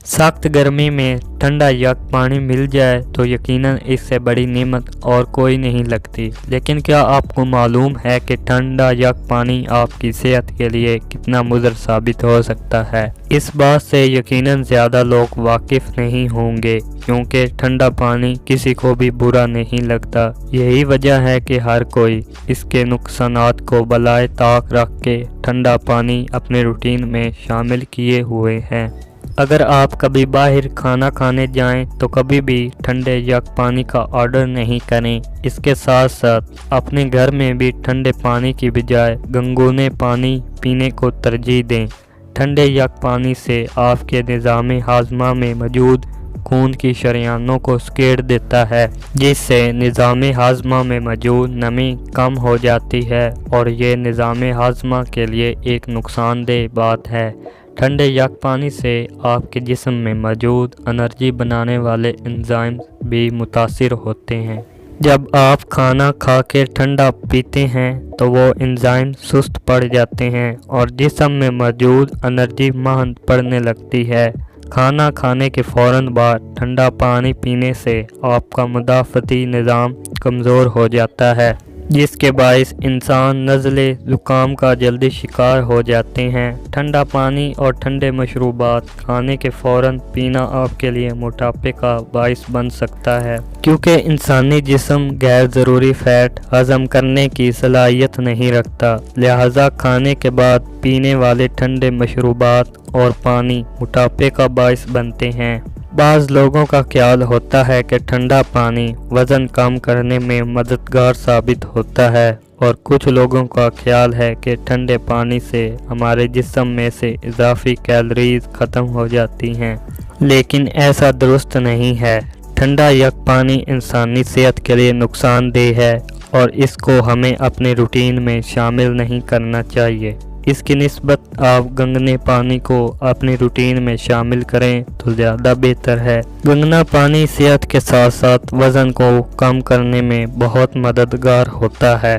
सख्त गर्मी में ठंडा यक पानी मिल जाए तो यकीनन इससे बड़ी नेमत और कोई नहीं लगती। लेकिन क्या आपको मालूम है कि ठंडा यक पानी आपकी सेहत के लिए कितना मुज़र साबित हो सकता है? इस बात से यकीनन ज़्यादा लोग वाकिफ़ नहीं होंगे, क्योंकि ठंडा पानी किसी को भी बुरा नहीं लगता। यही वजह है कि हर कोई इसके नुकसानात को बलाए ताक रख के ठंडा पानी अपने रूटीन में शामिल किए हुए हैं। अगर आप कभी बाहर खाना खाने जाएं तो कभी भी ठंडे यक पानी का ऑर्डर नहीं करें। इसके साथ साथ अपने घर में भी ठंडे पानी की बजाय गुनगुने पानी पीने को तरजीह दें। ठंडे यक पानी से आपके निज़ाम हाज़मा में मौजूद खून की शरियानों को सिकेड़ देता है, जिससे निज़ाम हाज़मा में मौजूद नमी कम हो जाती है और ये निज़ाम हाज़मा के लिए एक नुकसानदेह बात है। ठंडे यक पानी से आपके जिस्म में मौजूद एनर्जी बनाने वाले एंजाइम भी मुतासिर होते हैं। जब आप खाना खा के ठंडा पीते हैं तो वो एंजाइम सुस्त पड़ जाते हैं और जिस्म में मौजूद एनर्जी महंद पड़ने लगती है। खाना खाने के फ़ौरन बाद ठंडा पानी पीने से आपका मुदाफ़ती निज़ाम कमज़ोर हो जाता है, जिसके बाइस इंसान नज़ले ज़ुकाम का जल्दी शिकार हो जाते हैं। ठंडा पानी और ठंडे मशरूबात खाने के फ़ौरन पीना आपके लिए मोटापे का बाइस बन सकता है, क्योंकि इंसानी जिस्म गैर ज़रूरी फ़ैट हज़म करने की सलाहियत नहीं रखता। लिहाजा खाने के बाद पीने वाले ठंडे मशरूबात और पानी मोटापे का बाइस बनते हैं। बाज़ लोगों का ख्याल होता है कि ठंडा पानी वज़न कम करने में मददगार साबित होता है और कुछ लोगों का ख्याल है कि ठंडे पानी से हमारे जिस्म में से इजाफी कैलोरीज ख़त्म हो जाती हैं, लेकिन ऐसा दुरुस्त नहीं है। ठंडा यक पानी इंसानी सेहत के लिए नुकसानदेह है और इसको हमें अपने रूटीन में शामिल नहीं करना चाहिए। इसकी निस्बत आप गुनगुने पानी को अपनी रूटीन में शामिल करें तो ज़्यादा बेहतर है। गुनगुना पानी सेहत के साथ साथ वज़न को कम करने में बहुत मददगार होता है।